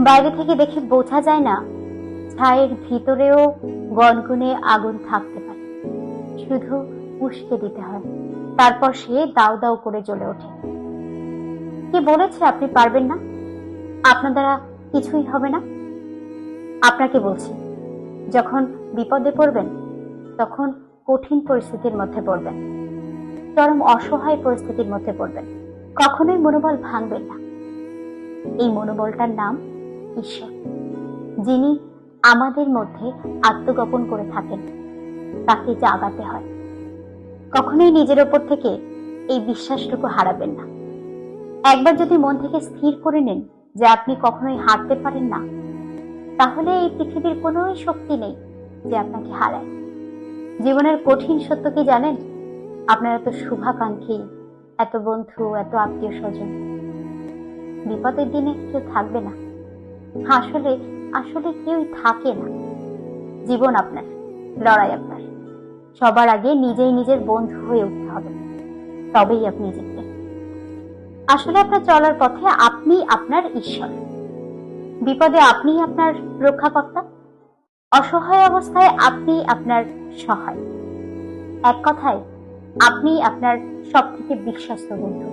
বাইরে থেকে দেখে বোঝা যায় না ছায়ের ভিতরেও গনগুনে আগুন থাকতে পারে, শুধু উস্কে দিতে হয়, তারপর সে দাউ দাউ করে জ্বলে ওঠে। কে বলেছে আপনি পারবেন না? আপনার দ্বারা কিছুই হবে না। আপনাকে বলছি, যখন বিপদে পড়বেন তখন কঠিন পরিস্থিতির মধ্যে পড়বেন, চরম অসহায় পরিস্থিতির মধ্যে পড়বেন, কখনোই মনোবল ভাঙবেন না। এই মনোবলটার নাম ঈশ্বর, যিনি আমাদের মধ্যে আত্মগোপন করে থাকেন, তাকে জাগাতে হয়। কখনোই নিজের ওপর থেকে এই বিশ্বাসটুকু হারাবেন না। একবার যদি মন থেকে স্থির করে নেন যে আপনি কখনোই হারতে পারেন না, তাহলে এই পৃথিবীর কোনো শক্তি নেই যে আপনাকে হারায়। জীবনের কঠিন সত্য কি জানেন? আপনার এত শুভাকাঙ্ক্ষী, এত বন্ধু, এত আত্মীয় স্বজন, বিপদের দিনে কেউ থাকবে না। আসলে আসলে কেউই থাকে না। জীবন আপনার, লড়াই আপনার। সবার আগে নিজেই নিজের বন্ধু হয়ে উঠতে হবে, তবেই আপনি জিতবেন। আসলে আপনার চলার পথে আপনি আপনার ঈশ্বর, বিপদে আপনি আপনার রক্ষাকর্তা, অসহায় অবস্থায় আপনি আপনার সহায়। এক কথায় আপনি আপনার সব থেকে বিশ্বস্ত বন্ধু।